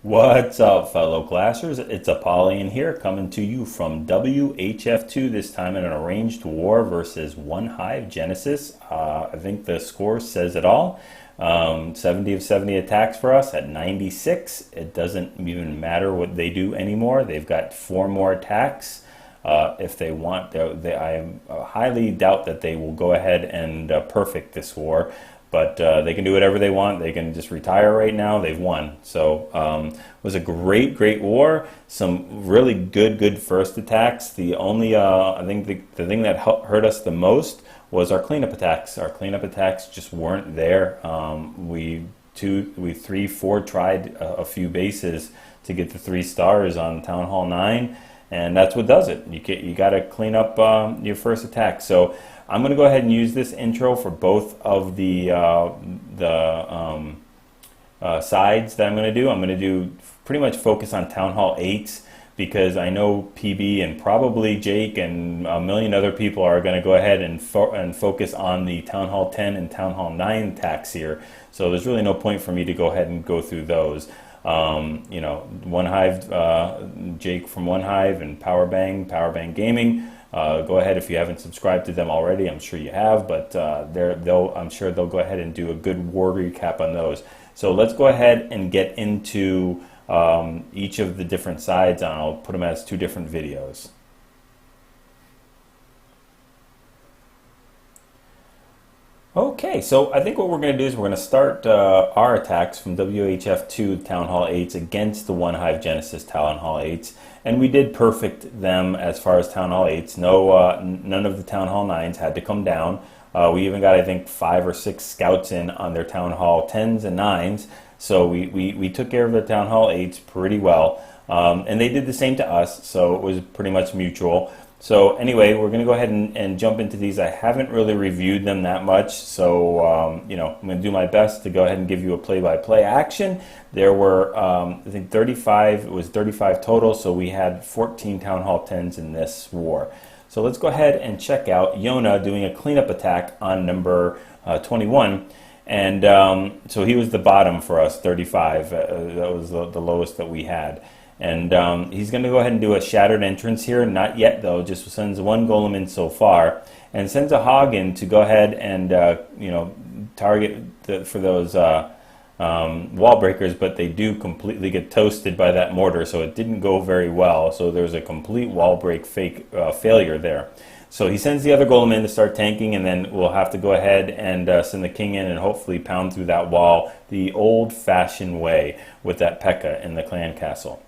What's up, fellow classers? It's Apollyon here, coming to you from WHF2, this time in an arranged war versus OneHive Genesis. I think the score says it all. 70 of 70 attacks for us at 96. It doesn't even matter what they do anymore. They've got 4 more attacks. If they want, I highly doubt that they will go ahead and perfect this war. But they can do whatever they want. They can just retire right now. They've won. So it was a great war. Some really good first attacks. The only, I think the thing that hurt us the most was our cleanup attacks. Our cleanup attacks just weren't there. We 3, 4 tried a few bases to get the 3 stars on Town Hall 9. And that's what does it. You got to clean up your first attack. So I'm going to go ahead and use this intro for both of the sides that I'm going to do. I'm going to do pretty much focus on Town Hall 8s because I know PB and probably Jake and a million other people are going to go ahead and focus on the Town Hall 10 and Town Hall 9 attacks here. So there's really no point for me to go ahead and go through those. You know, OneHive, Jake from OneHive and Powerbang Gaming. Go ahead if you haven't subscribed to them already. I'm sure you have, but I'm sure they'll go ahead and do a good war recap on those. So let's go ahead and get into each of the different sides, and I'll put them as 2 different videos. Okay, so I think what we're going to do is we're going to start our attacks from WHF2 Town Hall 8s against the OneHive Genesis Town Hall 8s, and we did perfect them as far as Town Hall 8s. No, none of the Town Hall 9s had to come down. We even got, I think, 5 or 6 scouts in on their Town Hall 10s and 9s, so we took care of the Town Hall 8s pretty well, and they did the same to us, so it was pretty much mutual. So anyway, we're going to go ahead and jump into these. I haven't really reviewed them that much, so you know, I'm going to do my best to go ahead and give you a play-by-play action. There were, I think 35, it was 35 total, so we had 14 Town Hall 10s in this war. So let's go ahead and check out Yona doing a cleanup attack on number 21. And so he was the bottom for us, 35. That was the lowest that we had. And he's going to go ahead and do a shattered entrance here. Not yet, though. Just sends 1 golem in so far, and sends a hog in to go ahead and you know, target for those wall breakers. But they do completely get toasted by that mortar, so it didn't go very well. So there's a complete wall break failure there. So he sends the other golem in to start tanking, and then we'll have to go ahead and send the king in and hopefully pound through that wall the old-fashioned way with that P.E.K.K.A. in the clan castle.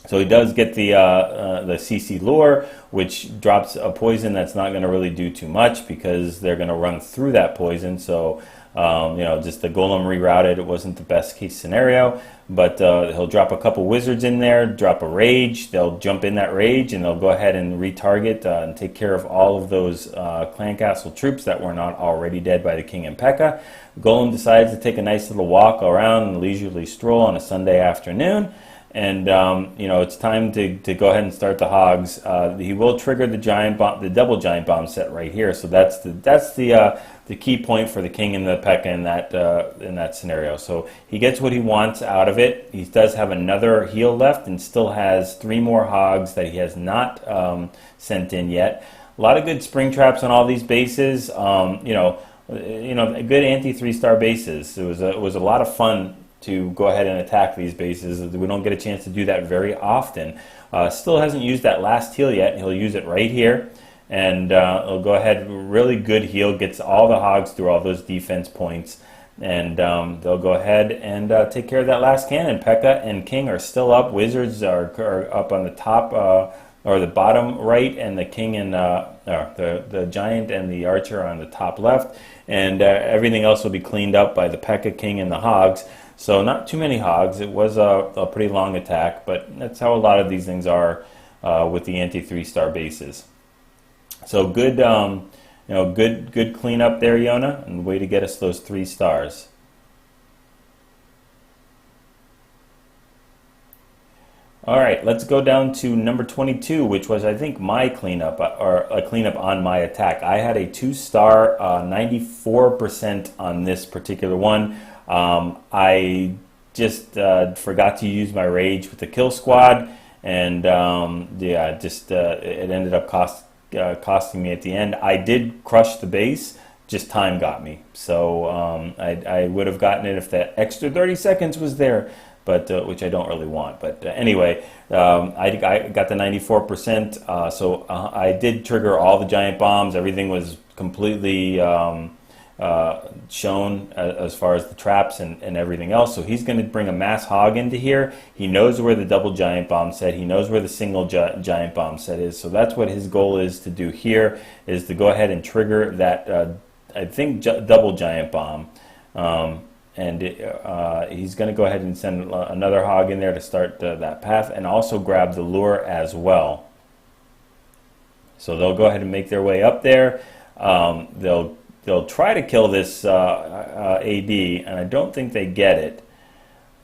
So he does get the CC lure, which drops a poison that's not going to really do too much because they're going to run through that poison. So you know, just the golem rerouted. It wasn't the best case scenario, but he'll drop a couple wizards in there, drop a rage. They'll jump in that rage, and they'll go ahead and retarget and take care of all of those clan castle troops that were not already dead by the king and P.E.K.K.A. Golem decides to take a nice little walk around and leisurely stroll on a Sunday afternoon. And you know, it's time to go ahead and start the hogs. He will trigger the giant bomb, the double giant bomb set right here. So that's the key point for the king and the P.E.K.K.A. in that scenario. So he gets what he wants out of it. He does have another heal left and still has 3 more hogs that he has not sent in yet. A lot of good spring traps on all these bases. You know, good anti 3-star bases. It was a lot of fun to go ahead and attack these bases. We don't get a chance to do that very often. Still hasn't used that last heal yet. He'll use it right here, and he'll go ahead, really good heal, gets all the hogs through all those defense points, and they'll go ahead and take care of that last cannon. P.E.K.K.A. and King are still up. Wizards are up on the top or the bottom right, and the King and the Giant and the Archer are on the top left, and everything else will be cleaned up by the P.E.K.K.A. King and the hogs. So not too many hogs. It was a pretty long attack, but that's how a lot of these things are with the anti 3-star bases. So good, you know, good cleanup there, Yona, and way to get us those 3 stars. All right, let's go down to number 22, which was, I think, my cleanup, or a cleanup on my attack. I had a 2-star, 94% on this particular one. I just forgot to use my rage with the kill squad, and yeah, just it ended up costing me at the end. I did crush the base, just time got me. So I would have gotten it if that extra 30 seconds was there, but which I don't really want. But anyway, I got the 94%. So I did trigger all the giant bombs. Everything was completely shown as far as the traps and everything else. So he's going to bring a mass hog into here. He knows where the double giant bomb set. He knows where the single giant bomb set is. So that's what his goal is to do here, is to go ahead and trigger that I think double giant bomb. And he's going to go ahead and send another hog in there to start that path, and also grab the lure as well. So they'll go ahead and make their way up there. They'll try to kill this AD, and I don't think they get it.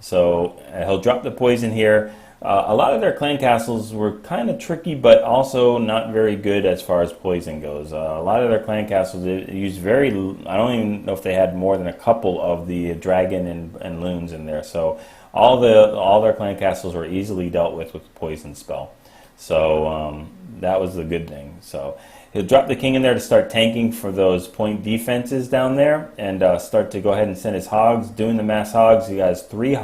So he'll drop the poison here. A lot of their clan castles were kind of tricky, but also not very good as far as poison goes. A lot of their clan castles used I don't even know if they had more than a couple of the dragon and loons in there. So all their clan castles were easily dealt with the poison spell. So that was the good thing. So he'll drop the king in there to start tanking for those point defenses down there, and start to go ahead and send his hogs, doing the mass hogs. He has 3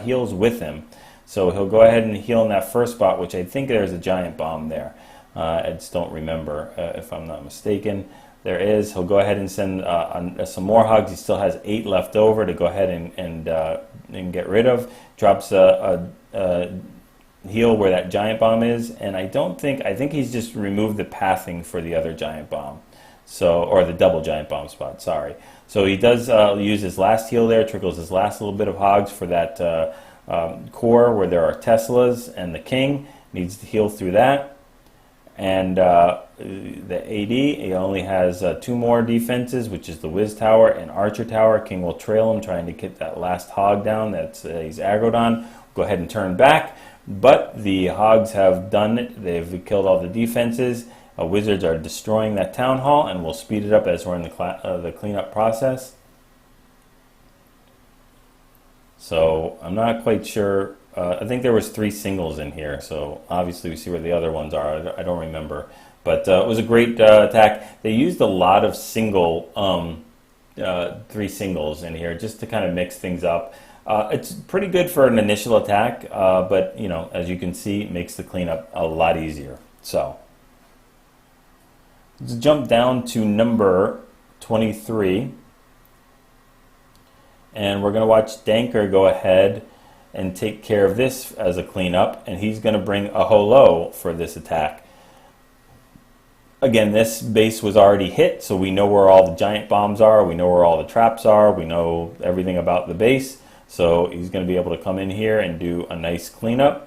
heals with him. So he'll go ahead and heal in that first spot, which I think there's a giant bomb there. I just don't remember if I'm not mistaken. There is. He'll go ahead and send some more hogs. He still has 8 left over to go ahead and get rid of. Drops a heal where that giant bomb is, and I think he's just removed the pathing for the other giant bomb. So, or the double giant bomb spot, sorry. So he does use his last heal there, trickles his last little bit of hogs for that core where there are Teslas, and the king needs to heal through that. And the AD, he only has 2 more defenses, which is the Wiz Tower and Archer Tower. King will trail him, trying to get that last hog down that's he's aggroed on. Go ahead and turn back, but the hogs have done it. They've killed all the defenses. Wizards are destroying that town hall, and we'll speed it up as we're in the cleanup process. So I'm not quite sure. I think there was 3 singles in here, so obviously we see where the other ones are. I don't remember, but it was a great attack. They used a lot of 3 singles in here just to kind of mix things up. It's pretty good for an initial attack, but you know, as you can see, it makes the cleanup a lot easier. So let's jump down to number 23. And we're going to watch Danker go ahead and take care of this as a cleanup, and he's going to bring a HoLo for this attack. Again, this base was already hit, so we know where all the giant bombs are, we know where all the traps are, we know everything about the base. So he's going to be able to come in here and do a nice cleanup.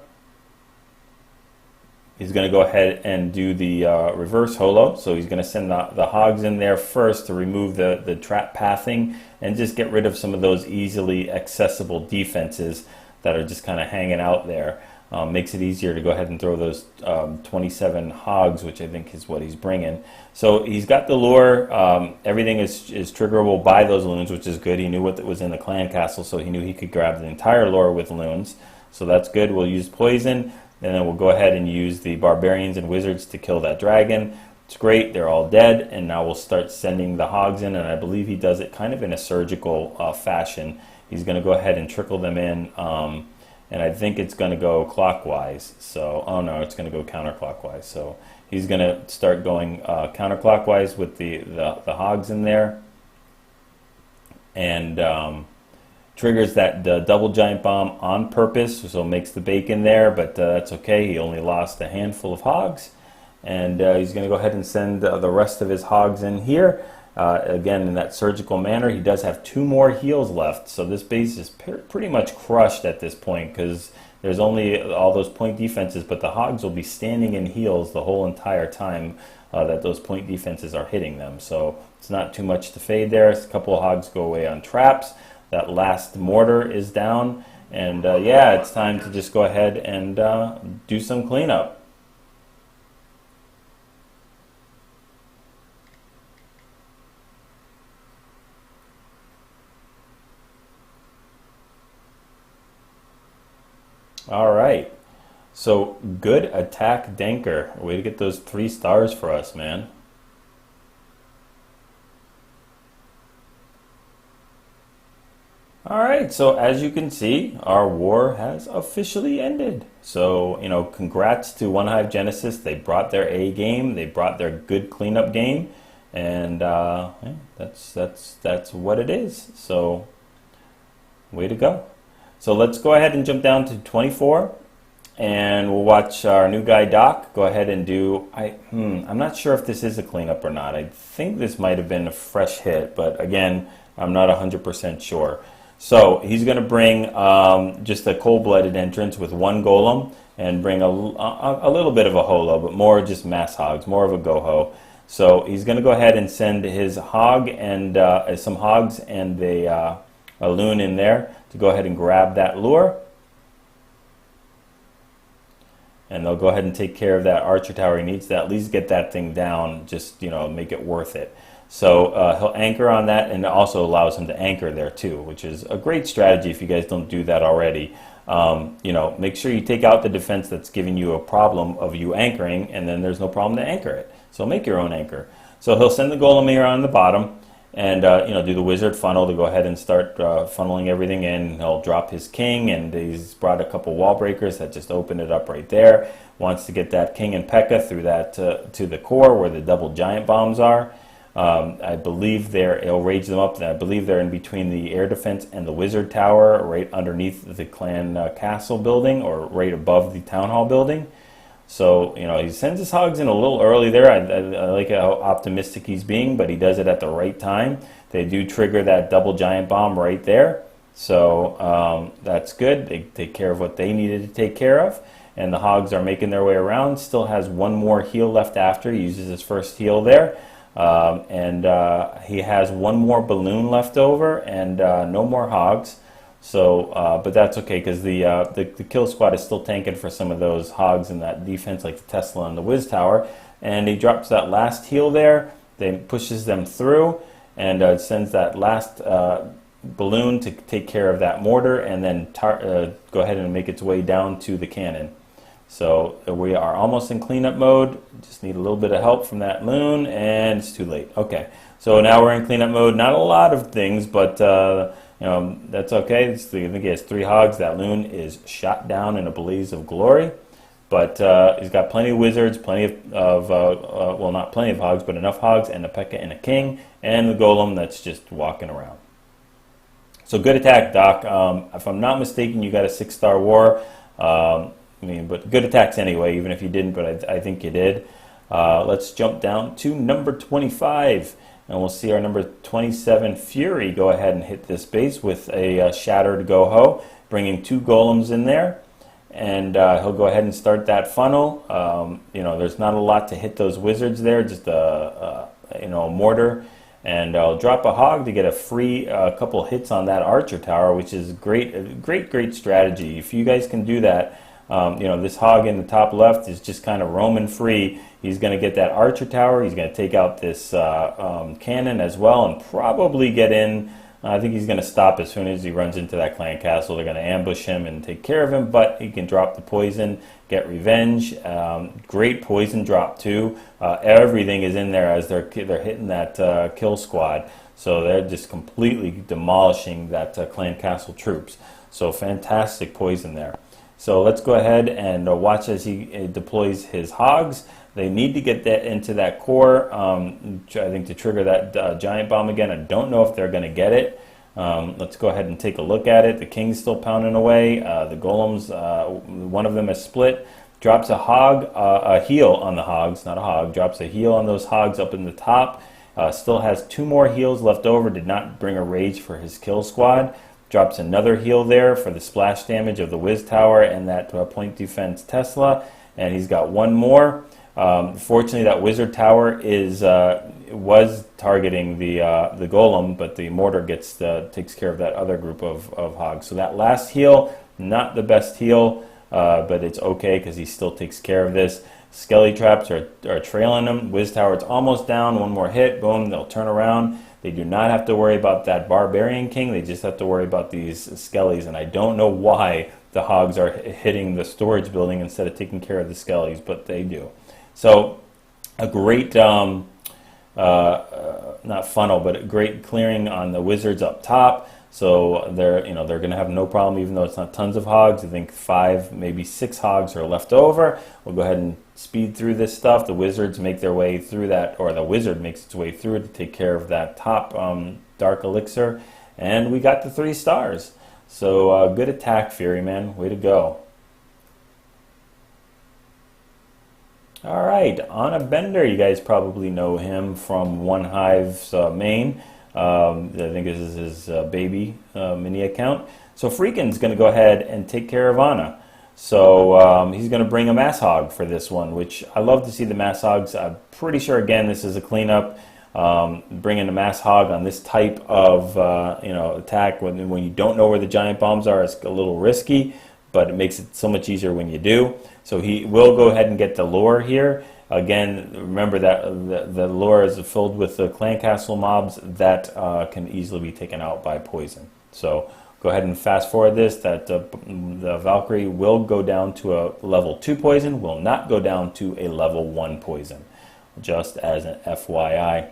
He's going to go ahead and do the reverse HoLo. So he's going to send the hogs in there first to remove the trap pathing and just get rid of some of those easily accessible defenses that are just kind of hanging out there. Makes it easier to go ahead and throw those 27 hogs, which I think is what he's bringing. So he's got the lure. Everything is triggerable by those loons, which is good. He knew what was in the clan castle, so he knew he could grab the entire lure with loons. So that's good. We'll use poison. And then we'll go ahead and use the barbarians and wizards to kill that dragon. It's great, they're all dead, and now we'll start sending the hogs in, and I believe he does it kind of in a surgical fashion. He's going to go ahead and trickle them in, and I think it's going to go clockwise. So, oh no, it's going to go counterclockwise. So he's going to start going counterclockwise with the hogs in there, and triggers that double giant bomb on purpose, so makes the bacon there, but that's okay. He only lost a handful of hogs, and he's going to go ahead and send the rest of his hogs in here. Again, in that surgical manner. He does have 2 more heals left, so this base is pretty much crushed at this point because there's only all those point defenses, but the hogs will be standing in heals the whole entire time that those point defenses are hitting them. So it's not too much to fade there. A couple of hogs go away on traps. That last mortar is down, and yeah, it's time to just go ahead and do some cleanup. All right. So good attack, Denker. Way to get those 3 stars for us, man. All right, so as you can see, our war has officially ended. So, you know, congrats to OneHive Genesis. They brought their A game. They brought their good cleanup game, and yeah, that's what it is. So, way to go. So let's go ahead and jump down to 24, and we'll watch our new guy Doc go ahead and do. I'm not sure if this is a cleanup or not. I think this might have been a fresh hit, but again, I'm not 100% sure. So he's going to bring just a cold-blooded entrance with 1 golem and bring a little bit of a HoLo, but more just mass hogs, more of a GoHo. So he's going to go ahead and send his hog and some hogs and a loon in there to go ahead and grab that lure. And they'll go ahead and take care of that archer tower. He needs to at least get that thing down, just, you know, make it worth it. So he'll anchor on that, and it also allows him to anchor there too, which is a great strategy if you guys don't do that already. You know, make sure you take out the defense that's giving you a problem of you anchoring, and then there's no problem to anchor it. So make your own anchor. So he'll send the golem here on the bottom, and you know, do the wizard funnel to go ahead and start funneling everything in. He'll drop his king, and he's brought a couple wall breakers that just open it up right there. Wants to get that king and P.E.K.K.A. through that to the core where the double giant bombs are. I believe it'll rage them up. I believe they're in between the air defense and the wizard tower, right underneath the clan castle building, or right above the town hall building. So, you know, he sends his hogs in a little early there. I like how optimistic he's being, but he does it at the right time. They do trigger that double giant bomb right there. So that's good. They take care of what they needed to take care of. And the hogs are making their way around. Still has 1 more heal left after. He uses his first heal there. He has 1 more balloon left over and no more hogs. So, but that's okay, because the kill squad is still tanking for some of those hogs in that defense, like the Tesla and the Wiz Tower. And he drops that last heal there, then pushes them through, and sends that last balloon to take care of that mortar, and then go ahead and make its way down to the cannon. So we are almost in cleanup mode. Just need a little bit of help from that loon, and it's too late. Okay, so now we're in cleanup mode. Not a lot of things, but you know, that's okay. I think he has 3 hogs. That loon is shot down in a blaze of glory. But he's got plenty of wizards, plenty of well, not plenty of hogs, but enough hogs, and a P.E.K.K.A. and a king, and the golem that's just walking around. So good attack, Doc. If I'm not mistaken, you got a 6-star war. I mean, but good attacks anyway, even if you didn't, but I think you did. Let's jump down to number 25, and we'll see our number 27 Fury go ahead and hit this base with a shattered GoHo, bringing 2 golems in there, and he'll go ahead and start that funnel. You know, there's not a lot to hit those wizards there, just you know, a mortar, and I'll drop a hog to get a free couple hits on that archer tower, which is great strategy. If you guys can do that. You know, this hog in the top left is just kind of roaming free. He's going to get that archer tower. He's going to take out this cannon as well, and probably get in. I think he's going to stop as soon as he runs into that clan castle. They're going to ambush him and take care of him, but he can drop the poison, get revenge. Great poison drop too. Everything is in there as they're hitting that kill squad. So they're just completely demolishing that clan castle troops. So fantastic poison there. So let's go ahead and watch as he deploys his hogs. They need to get that into that core, I think, to trigger that giant bomb again. I don't know if they're going to get it. Let's go ahead and take a look at it. The king's still pounding away. The golems, one of them is split. Drops a hog, a heal on the hogs, not a hog. Drops a heal on those hogs up in the top. Still has 2 more heals left over. Did not bring a rage for his kill squad. Drops another heal there for the splash damage of the Wiz Tower and that point defense Tesla. And he's got 1 more. Fortunately, that Wizard Tower was targeting the Golem, but the Mortar takes care of that other group of hogs. So that last heal, not the best heal, but it's okay because he still takes care of this. Skelly Traps are trailing him. Wiz Tower, it's almost down. 1 more hit, boom, they'll turn around. They do not have to worry about that Barbarian King. They just have to worry about these Skellies, and I don't know why the hogs are hitting the storage building instead of taking care of the skellies, but they do. So a great, not funnel, but a great clearing on the wizards up top. So they're going to have no problem, even though it's not tons of hogs. I think 5, maybe 6 hogs are left over. We'll go ahead and speed through this stuff. The wizards make their way through that, or the wizard makes its way through it to take care of that top dark elixir. And we got the 3 stars. So good attack, Fury Man. Way to go. All right, Anna Bender. You guys probably know him from OneHive's main. I think this is his baby mini account. So Freakin's going to go ahead and take care of Anna. So he's going to bring a mass hog for this one, which I love to see the mass hogs. I'm pretty sure, again, this is a cleanup. Bringing a mass hog on this type of attack when you don't know where the giant bombs are, it's a little risky, but it makes it so much easier when you do. So he will go ahead and get the lure here. Again, remember that the lure is filled with the clan castle mobs that can easily be taken out by poison. So go ahead and fast forward this. That the Valkyrie will go down to a level 2 poison, will not go down to a level 1 poison, just as an FYI.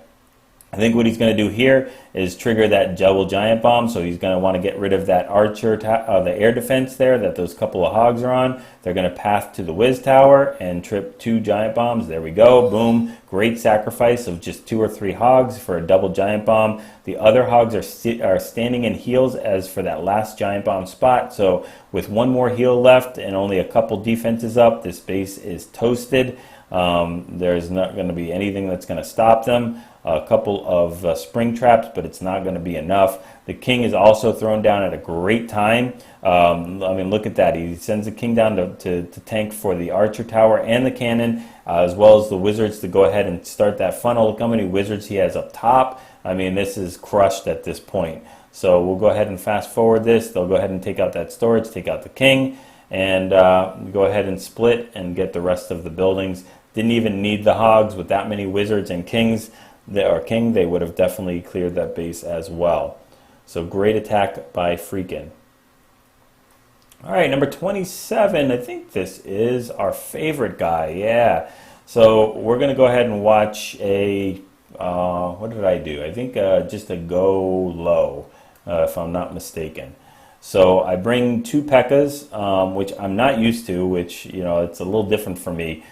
I think what he's going to do here is trigger that double giant bomb. So he's going to want to get rid of that archer, the air defense there that those couple of hogs are on. They're going to path to the Wiz Tower and trip 2 giant bombs. There we go. Boom. Great sacrifice of just 2 or 3 hogs for a double giant bomb. The other hogs are standing in heals as for that last giant bomb spot. So with 1 more heal left and only a couple defenses up, this base is toasted. There's not going to be anything that's going to stop them. A couple of spring traps, but it's not going to be enough. The king is also thrown down at a great time. I mean, look at that. He sends the king down to tank for the archer tower and the cannon, as well as the wizards to go ahead and start that funnel. Look how many wizards he has up top. I mean, this is crushed at this point. So we'll go ahead and fast forward this. They'll go ahead and take out that storage, take out the king, and go ahead and split and get the rest of the buildings. Didn't even need the hogs with that many wizards and kings. They would have definitely cleared that base as well. So great attack by Freakin. All right, number 27. I think this is our favorite guy. Yeah. So we're going to go ahead and watch a, what did I do? I think just a GoLo, if I'm not mistaken. So I bring 2 P.E.K.K.A.s, which I'm not used to, which, it's a little different for me.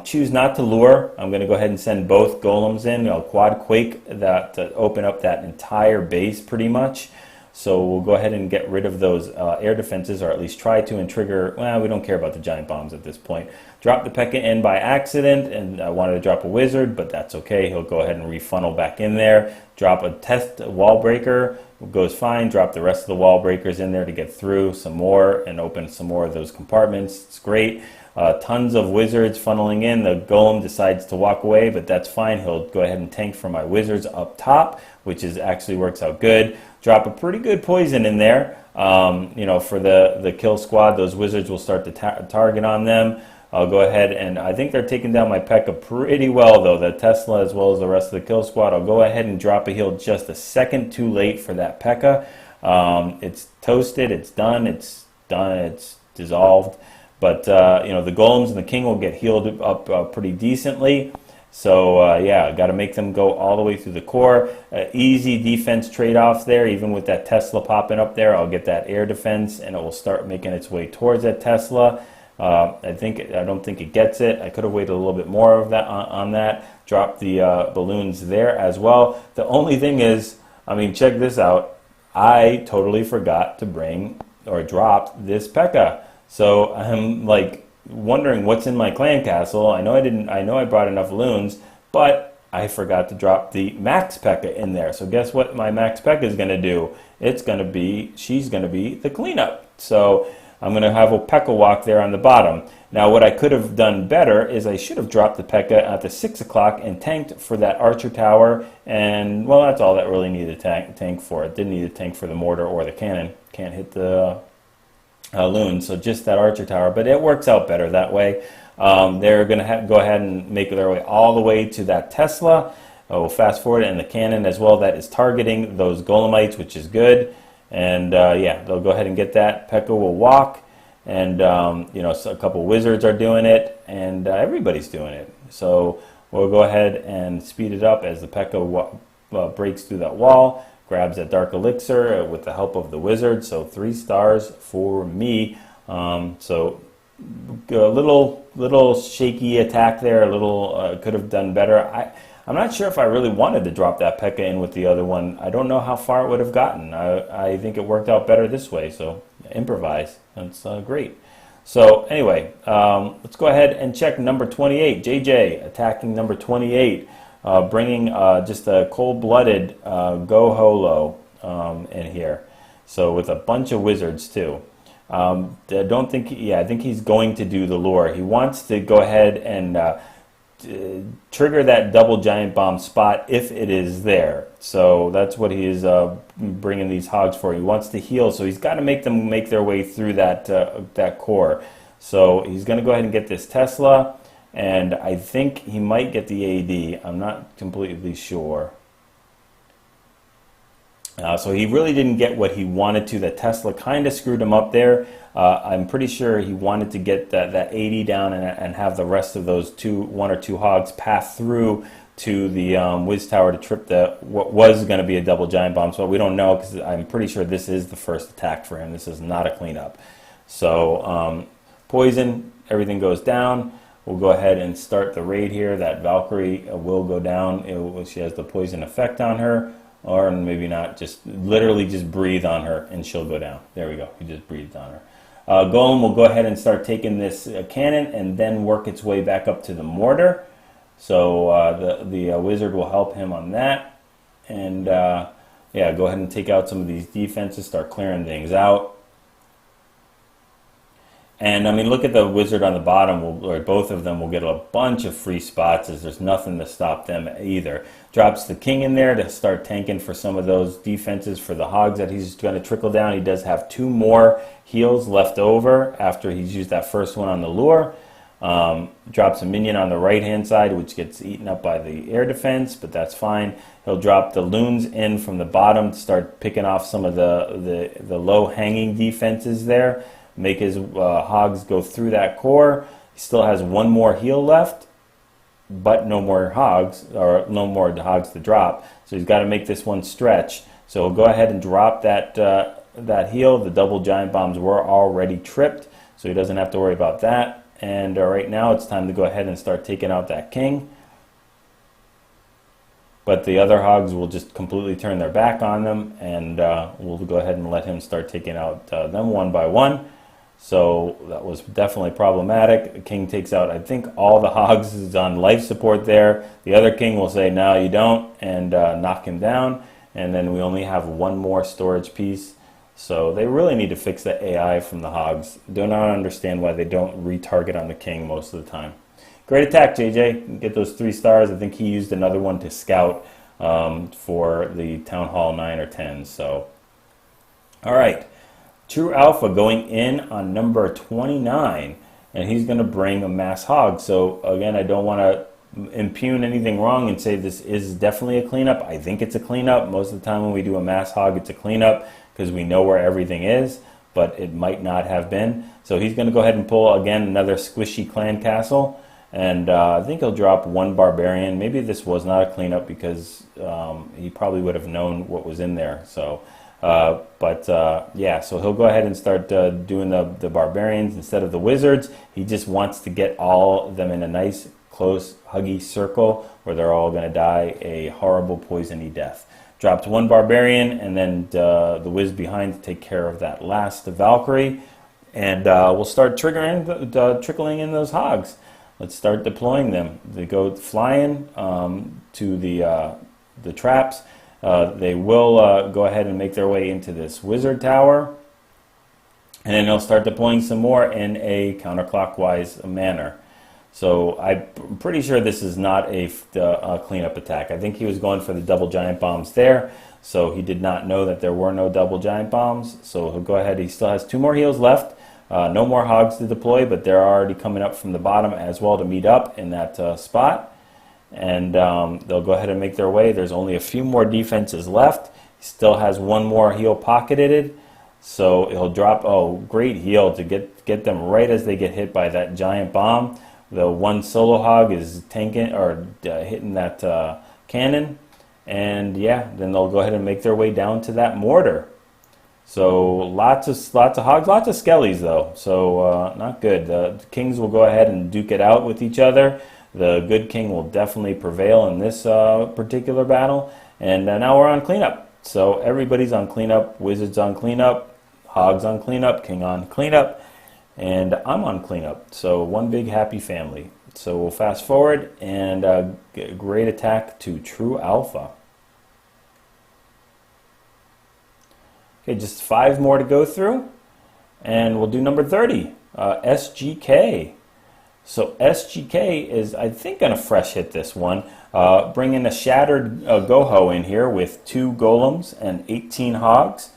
Choose not to lure. I'm going to go ahead and send both golems in. I'll quad quake that to open up that entire base pretty much. So we'll go ahead and get rid of those air defenses, or at least try to, and trigger, well, we don't care about the giant bombs at this point. Drop the P.E.K.K.A. in by accident, and I wanted to drop a wizard, but that's okay. He'll go ahead and refunnel back in there. Drop a test wall breaker, goes fine. Drop the rest of the wall breakers in there to get through some more and open some more of those compartments. It's great. Tons of wizards funneling in. The golem decides to walk away, but that's fine. He'll go ahead and tank for my wizards up top, which is actually works out good. Drop a pretty good poison in there. For the kill squad, those wizards will start to target on them. I'll go ahead and I think they're taking down my P.E.K.K.A. pretty well, though. The Tesla as well as the rest of the kill squad. I'll go ahead and drop a heal just a second too late for that P.E.K.K.A. It's toasted. It's done. It's dissolved. But, the golems and the king will get healed up pretty decently. So, yeah, got to make them go all the way through the core. Easy defense trade-offs there. Even with that Tesla popping up there, I'll get that air defense, and it will start making its way towards that Tesla. I don't think it gets it. I could have waited a little bit more of that on that. Drop the balloons there as well. The only thing is, check this out. I totally forgot to bring or drop this P.E.K.K.A. So I'm like wondering what's in my clan castle. I know I brought enough loons, but I forgot to drop the max P.E.K.K.A. in there. So guess what my max P.E.K.K.A. is going to do? She's going to be the cleanup. So I'm going to have a P.E.K.K.A. walk there on the bottom. Now what I could have done better is I should have dropped the P.E.K.K.A. at the 6 o'clock and tanked for that archer tower. And well, that's all that really needed to tank for. It didn't need to tank for the mortar or the cannon. Can't hit the loon, so just that archer tower, but it works out better that way. They're going to go ahead and make their way all the way to that Tesla. We'll fast forward, and the cannon as well that is targeting those golemites, which is good. And yeah, they'll go ahead and get that. P.E.K.K.A. will walk, and you know, so a couple wizards are doing it, and everybody's doing it. So we'll go ahead and speed it up as the P.E.K.K.A breaks through that wall, grabs that dark elixir with the help of the wizard. So 3 stars for me. So a little shaky attack there. A little could have done better. I'm not sure if I really wanted to drop that P.E.K.K.A in with the other one. I don't know how far it would have gotten. I think it worked out better this way. So improvise. That's great. So anyway, let's go ahead and check number 28. JJ attacking number 28. Bringing just a cold-blooded HoLo in here. So with a bunch of wizards too. I think he's going to do the lure. He wants to go ahead and trigger that double giant bomb spot if it is there. So that's what he is bringing these hogs for. He wants to heal, so he's got to make them make their way through that core. So he's going to go ahead and get this Tesla. And I think he might get the AD. I'm not completely sure. So he really didn't get what he wanted to. The Tesla kind of screwed him up there. I'm pretty sure he wanted to get that 80 down and have the rest of those 1 or 2 hogs pass through to the Wiz Tower to trip what was going to be a double giant bomb. So we don't know, because I'm pretty sure this is the first attack for him. This is not a cleanup. So poison, everything goes down. We'll go ahead and start the raid here. That Valkyrie will go down. She has the poison effect on her, or maybe not. Just literally just breathe on her and she'll go down. There we go. You just breathed on her. Golem will go ahead and start taking this cannon and then work its way back up to the mortar. So the wizard will help him on that. And yeah, go ahead and take out some of these defenses. Start clearing things out. And I mean, look at the wizard on the bottom, or both of them will get a bunch of free spots, as there's nothing to stop them either. Drops the king in there to start tanking for some of those defenses for the hogs that he's going to trickle down. He does have 2 more heals left over after he's used that first one on the lure. Drops a minion on the right hand side, which gets eaten up by the air defense, but that's fine. He'll drop the loons in from the bottom to start picking off some of the low hanging defenses there. Make his hogs go through that core. He still has 1 more heal left, but no more hogs, or no more hogs to drop. So he's got to make this one stretch. So he'll go ahead and drop that heal. The double giant bombs were already tripped, so he doesn't have to worry about that. And right now it's time to go ahead and start taking out that king. But the other hogs will just completely turn their back on them, and we'll go ahead and let him start taking out them one by one. So that was definitely problematic. The king takes out, I think, all the hogs is on life support there. The other king will say, no, you don't, and knock him down. And then we only have 1 more storage piece. So they really need to fix the AI from the hogs. Do not understand why they don't retarget on the king most of the time. Great attack, JJ. Get those 3 stars. I think he used another one to scout for the Town Hall 9 or 10. So, all right. True Alpha going in on number 29, and he's going to bring a mass hog. So again, I don't want to impugn anything wrong and say this is definitely a cleanup. I think it's a cleanup. Most of the time when we do a mass hog, it's a cleanup because we know where everything is, but it might not have been. So he's going to go ahead and pull, again, another squishy clan castle, and I think he'll drop 1 barbarian. Maybe this was not a cleanup because he probably would have known what was in there. So. Yeah, so he'll go ahead and start doing the barbarians instead of the wizards. He just wants to get all of them in a nice, close, huggy circle where they're all going to die a horrible, poisony death. Dropped 1 barbarian, and then the whiz behind to take care of that last Valkyrie. And we'll start trickling in those hogs. Let's start deploying them. They go flying to the traps. They will go ahead and make their way into this wizard tower, and then they'll start deploying some more in a counterclockwise manner. So I'm pretty sure this is not a cleanup attack. I think he was going for the double giant bombs there, so he did not know that there were no double giant bombs. So he'll go ahead. He still has 2 more heals left. No more hogs to deploy, but they're already coming up from the bottom as well to meet up in that spot. And they'll go ahead and make their way. There's only a few more defenses left. He still has 1 more heal pocketed, so he'll drop, oh, great heal to get get them right as they get hit by that giant bomb. The one solo hog is tanking or hitting that cannon, and yeah, then they'll go ahead and make their way down to that mortar. So lots of hogs, lots of skellies though. So not good. The kings will go ahead and duke it out with each other. The good king will definitely prevail in this particular battle. And now we're on cleanup. So everybody's on cleanup. Wizards on cleanup. Hogs on cleanup. King on cleanup. And I'm on cleanup. So one big happy family. So we'll fast forward and great attack to True Alpha. Okay, just 5 more to go through, and we'll do number 30, SGK. So SGK is, I think, going to fresh hit this one, bringing a shattered GoHo in here with 2 golems and 18 hogs.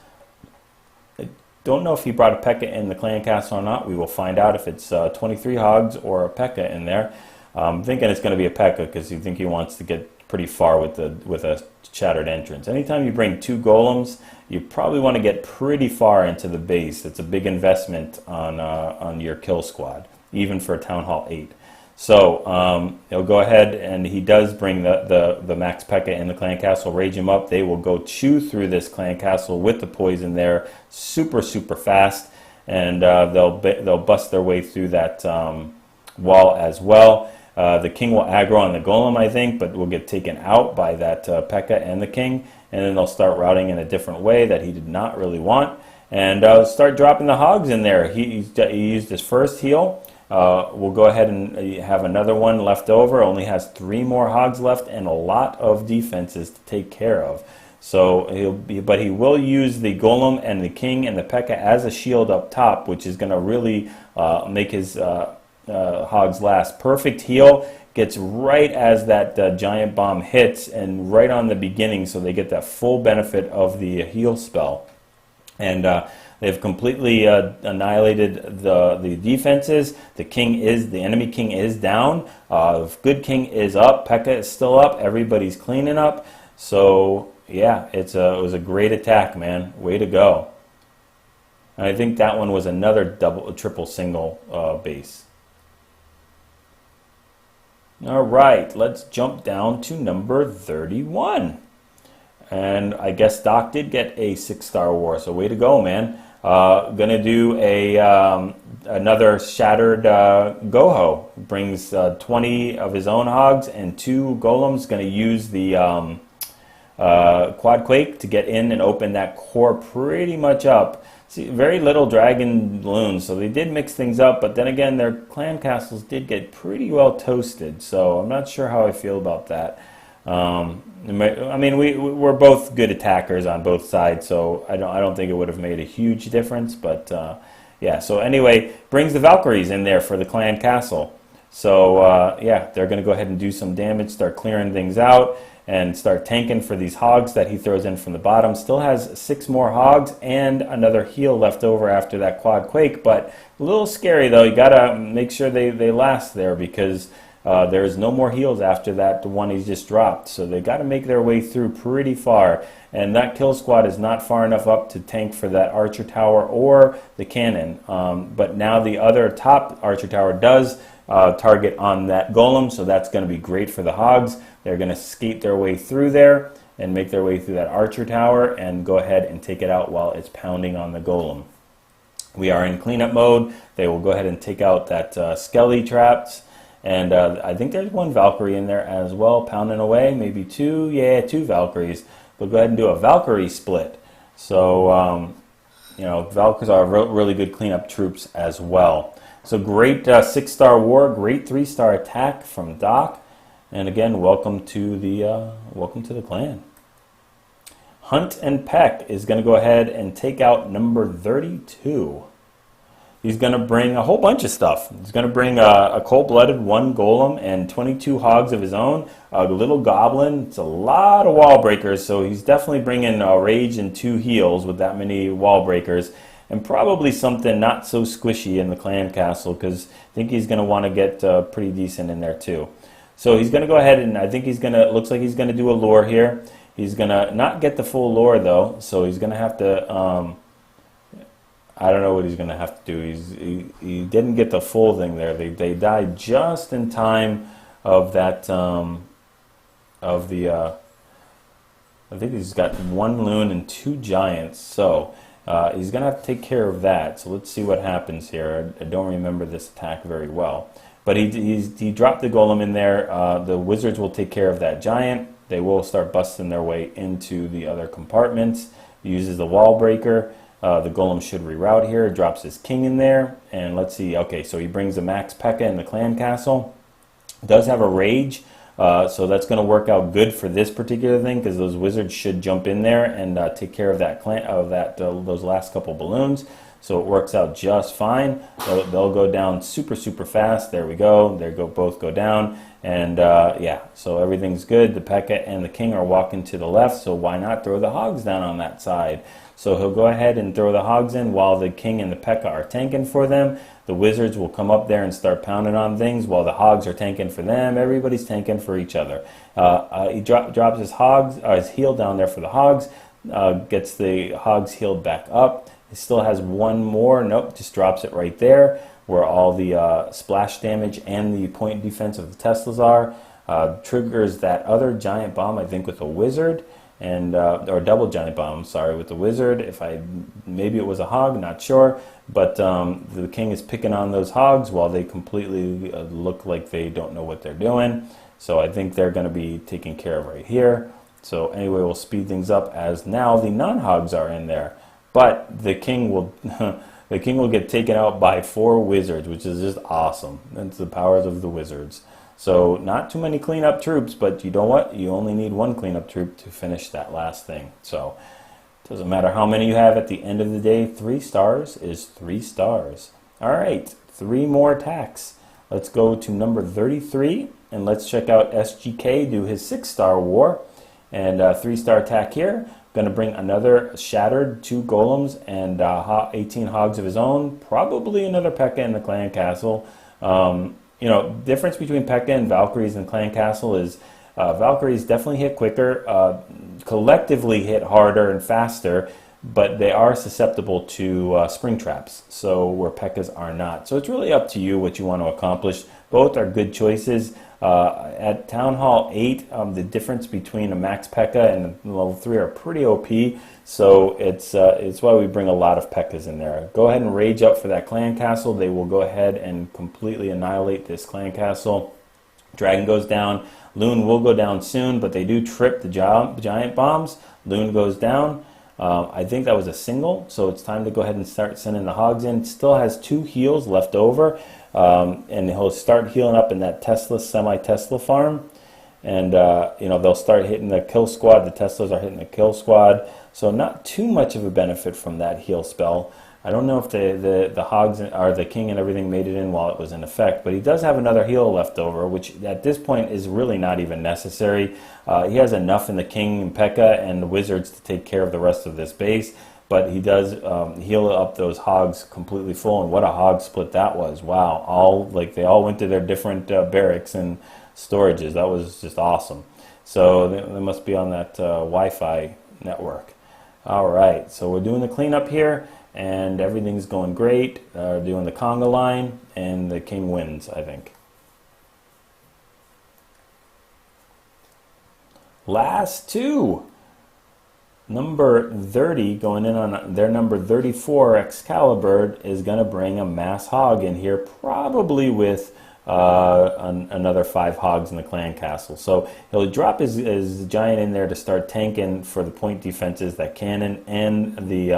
I don't know if he brought a P.E.K.K.A. in the clan castle or not. We will find out if it's 23 hogs or a P.E.K.K.A. in there. I'm thinking it's going to be a P.E.K.K.A. because you think he wants to get pretty far with a shattered entrance. Anytime you bring 2 golems, you probably want to get pretty far into the base. It's a big investment on your kill squad, even for Town Hall 8. So he'll go ahead, and he does bring the max P.E.K.K.A. in the clan castle, rage him up. They will go chew through this clan castle with the poison there super fast, and they'll bust their way through that wall as well. The king will aggro on the golem, I think, but will get taken out by that P.E.K.K.A. and the king, and then they'll start routing in a different way that he did not really want, and start dropping the hogs in there. He used his first heal. We'll go ahead and have another one left over. Only has 3 more hogs left and a lot of defenses to take care of. So but he will use the golem and the king and the P.E.K.K.A. as a shield up top, which is going to really make his hogs last. Perfect heal, gets right as that giant bomb hits and right on the beginning, so they get that full benefit of the heal spell. And they've completely annihilated the defenses. The enemy king is down. Good king is up. P.E.K.K.A. is still up. Everybody's cleaning up. So yeah, it was a great attack, man. Way to go. And I think that one was another triple single base. All right, let's jump down to number 31. And I guess Doc did get a 6-star war, so way to go, man. Gonna do another shattered GoHo. Brings 20 of his own hogs and 2 golems. Gonna use the Quad Quake to get in and open that core pretty much up. See, very little dragon balloons, so they did mix things up, but then again, their clan castles did get pretty well toasted, so I'm not sure how I feel about that. I mean, we're both good attackers on both sides, so I don't think it would have made a huge difference, but yeah, so anyway, brings the Valkyries in there for the clan castle. So yeah, they're going to go ahead and do some damage, start clearing things out, and start tanking for these hogs that he throws in from the bottom. Still has 6 more hogs and another heal left over after that Quad Quake, but a little scary though. You gotta make sure they last there, because there's no more heals after that, the one he's just dropped. So they got to make their way through pretty far, and that kill squad is not far enough up to tank for that archer tower or the cannon. But now the other top archer tower does target on that golem, so that's going to be great for the hogs. They're going to skate their way through there and make their way through that archer tower and go ahead and take it out while it's pounding on the golem. We are in cleanup mode. They will go ahead and take out that skelly traps, and I think there's 1 Valkyrie in there as well, pounding away, maybe 2, yeah, 2 Valkyries. We'll go ahead and do a Valkyrie split. So you know, Valkyries are really good cleanup troops as well. So great 6-star war, great 3-star attack from Doc, and again, welcome to the clan. Hunt and Peck is going to go ahead and take out number 32. He's going to bring a whole bunch of stuff. He's going to bring a cold-blooded 1 golem and 22 hogs of his own, a little goblin. It's a lot of wall breakers, so he's definitely bringing rage and 2 heals with that many wall breakers, and probably something not so squishy in the clan castle, because I think he's going to want to get pretty decent in there too. So he's going to go ahead and I think he's going to, looks like he's going to do a lure here. He's going to not get the full lure though, so he's going to have to, I don't know what he's going to have to do. He didn't get the full thing there. They died just in time of that, of the, I think he's got one loon and two giants, so he's going to have to take care of that. So let's see what happens here. I don't remember this attack very well. But he dropped the golem in there. The wizards will take care of that giant. They will start busting their way into the other compartments. He uses the wall breaker. The golem should reroute here. Drops his king in there. And let's see. Okay, so he brings the Max P.E.K.K.A. in the clan castle. Does have a rage. So that's going to work out good for this particular thing because those wizards should jump in there and take care of that those last couple balloons. So it works out just fine. They'll go down super fast. There we go. Both go down. And yeah, so everything's good. The P.E.K.K.A. and the king are walking to the left. So why not throw the hogs down on that side? So he'll go ahead and throw the hogs in while the king and the P.E.K.K.A. are tanking for them. The wizards will come up there and start pounding on things while the hogs are tanking for them. Everybody's tanking for each other. He drops his hogs, his heal down there for the hogs. Gets the hogs healed back up. He still has one more. Nope, just drops it right there where all the splash damage and the point defense of the Teslas are. Triggers that other giant bomb, I think, with a wizard. And or double giant bomb, sorry, with the wizard. Maybe it was a hog, not sure, but the king is picking on those hogs while they completely look like they don't know what they're doing. So I think they're going to be taken care of right here. So anyway, we'll speed things up as now the non-hogs are in there, but the king will the king will get taken out by 4 wizards, which is just awesome. That's the powers of the wizards. So not too many cleanup troops, but you know what? You only need 1 cleanup troop to finish that last thing. So it doesn't matter how many you have at the end of the day. 3 stars is 3 stars. All right, 3 more attacks. Let's go to number 33, and let's check out SGK do his 6-star war. And 3-star attack here. Going to bring another shattered 2 golems and 18 hogs of his own. Probably another P.E.K.K.A. in the clan castle. You know, difference between P.E.K.K.A. and Valkyries in Clan Castle is Valkyries definitely hit quicker, collectively hit harder and faster, but they are susceptible to spring traps, so where P.E.K.K.A.s are not. So it's really up to you what you want to accomplish. Both are good choices. At Town Hall 8, the difference between a max P.E.K.K.A. and level 3 are pretty OP, so it's why we bring a lot of P.E.K.K.A.s in there. Go ahead and rage up for that clan castle. They will go ahead and completely annihilate this clan castle. Dragon goes down. Loon will go down soon, but they do trip the giant bombs. Loon goes down. I think that was a single, so it's time to go ahead and start sending the hogs in. Still has 2 heals left over. And he'll start healing up in that Tesla, semi-Tesla farm. And, you know, they'll start hitting the kill squad. The Teslas are hitting the kill squad. So not too much of a benefit from that heal spell. I don't know if the hogs or the king and everything made it in while it was in effect. But he does have another heal left over, which at this point is really not even necessary. He has enough in the king and P.E.K.K.A. and the wizards to take care of the rest of this base. But he does heal up those hogs completely full, and what a hog split that was! Wow, they all went to their different barracks and storages. That was just awesome. So they must be on that Wi-Fi network. All right, so we're doing the cleanup here, and everything's going great. Doing the conga line, and the king wins, I think. Last 2. Number 30 going in on their number 34 Excalibur is going to bring a mass hog in here, probably with another 5 hogs in the clan castle. So he'll drop his giant in there to start tanking for the point defenses, that cannon and the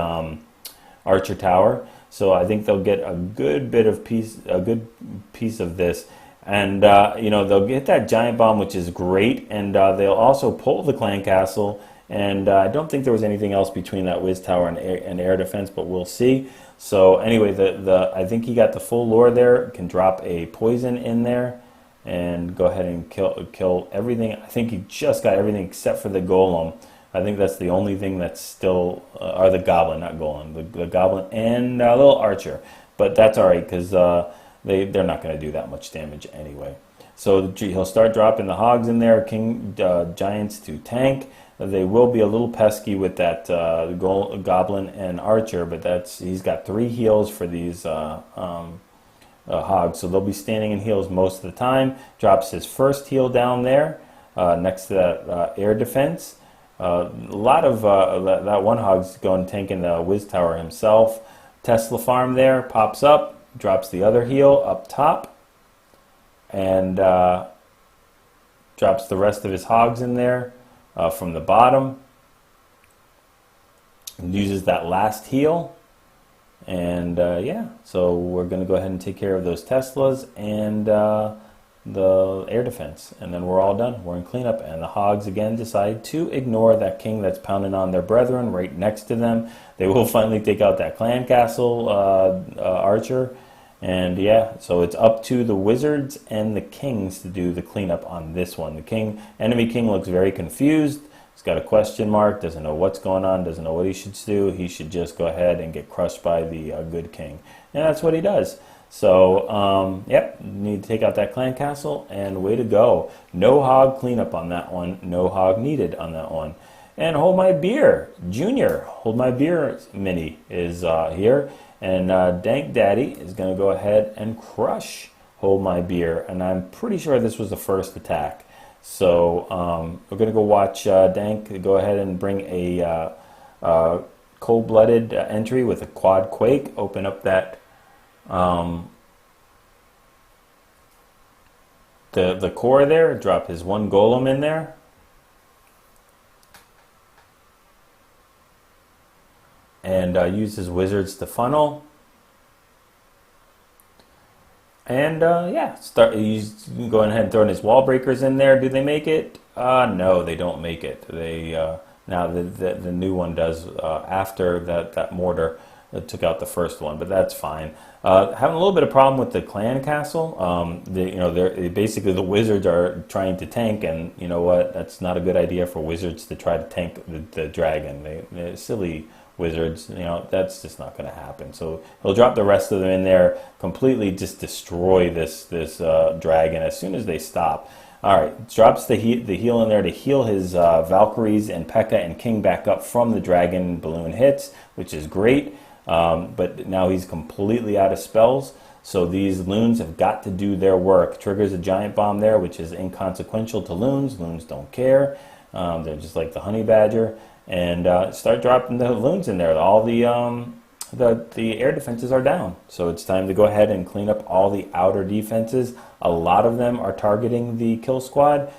archer tower. So I think they'll get a good piece of this. And you know, they'll get that giant bomb, which is great, and they'll also pull the clan castle. And I don't think there was anything else between that Wiz Tower and air defense, but we'll see. So anyway, I think he got the full lore there. Can drop a poison in there and go ahead and kill everything. I think he just got everything except for the golem. I think that's the only thing that's still, or the goblin, not golem, the goblin and a little archer. But that's all right because they're not going to do that much damage anyway. So he'll start dropping the hogs in there, king giants to tank. They will be a little pesky with that goblin and archer, but he's got 3 heals for these hogs, so they'll be standing in heals most of the time. Drops his first heal down there next to that air defense. A lot of that one hog's going tanking the Wiz Tower himself. Tesla farm there pops up, drops the other heal up top, and drops the rest of his hogs in there from the bottom. And uses that last heal. And yeah, so we're going to go ahead and take care of those Teslas and the air defense, and then we're all done. We're in cleanup, and the hogs again decide to ignore that king that's pounding on their brethren right next to them. They will finally take out that clan castle archer, and yeah, so it's up to the wizards and the kings to do the cleanup on this one. The enemy king looks very confused. He's got a question mark, doesn't know what's going on, doesn't know what he should do. He should just go ahead and get crushed by the good king, and that's what he does. So, yep, need to take out that clan castle, and way to go. No hog cleanup on that one. No hog needed on that one. And Hold My Beer Junior, Hold My Beer Mini is here, and Dank Daddy is going to go ahead and crush Hold My Beer, and I'm pretty sure this was the first attack. So we're going to go watch Dank go ahead and bring a cold-blooded entry with a quad quake, open up that the core there, drop his one golem in there, and use his wizards to funnel, and yeah, he's going ahead and throwing his wall breakers in there. Do they make it? No, they don't make it. They now the new one does after that mortar took out the first one, but that's fine. Having a little bit of problem with the clan castle. Basically the wizards are trying to tank, and you know what? That's not a good idea for wizards to try to tank the dragon. They're silly wizards. You know, that's just not going to happen. So he'll drop the rest of them in there, completely just destroy this dragon as soon as they stop. All right, drops the heal in there to heal his Valkyries and P.E.K.K.A. and King back up from the dragon balloon hits, which is great. But now he's completely out of spells, so these loons have got to do their work. Triggers a giant bomb there, which is inconsequential to loons. Loons don't care. They're just like the honey badger. And start dropping the loons in there. All the air defenses are down, so it's time to go ahead and clean up all the outer defenses. A lot of them are targeting the kill squad.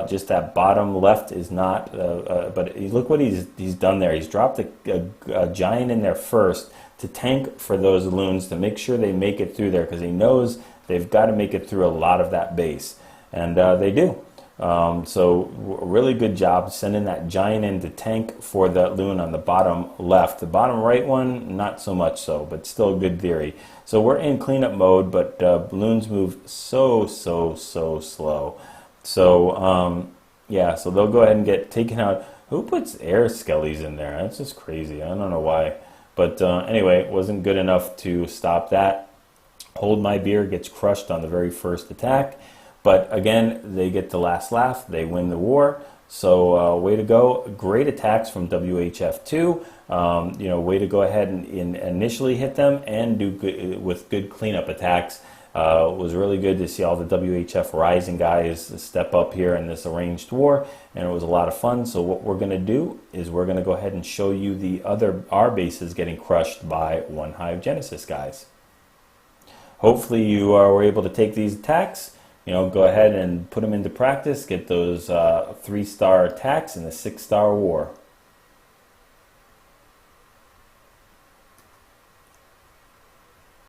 Just that bottom left is not, but look what he's done there. He's dropped a giant in there first to tank for those loons, to make sure they make it through there, because he knows they've got to make it through a lot of that base, and they do. So really good job sending that giant in to tank for that loon on the bottom left. The bottom right one, not so much so, but still a good theory. So we're in cleanup mode, but balloons move so slow. So, yeah, so they'll go ahead and get taken out. Who puts air skellies in there? That's just crazy. I don't know why. But anyway, it wasn't good enough to stop that. Hold My Beer gets crushed on the very first attack. But again, they get the last laugh. They win the war. So way to go. Great attacks from WHF2. Way to go ahead and initially hit them and do good, with good cleanup attacks. It was really good to see all the WHF Rising guys step up here in this arranged war, and it was a lot of fun. So what we're going to do is we're going to go ahead and show you our bases getting crushed by OneHive Genesis guys. Hopefully you were able to take these attacks, go ahead and put them into practice, get those 3-star attacks in the 6-star war.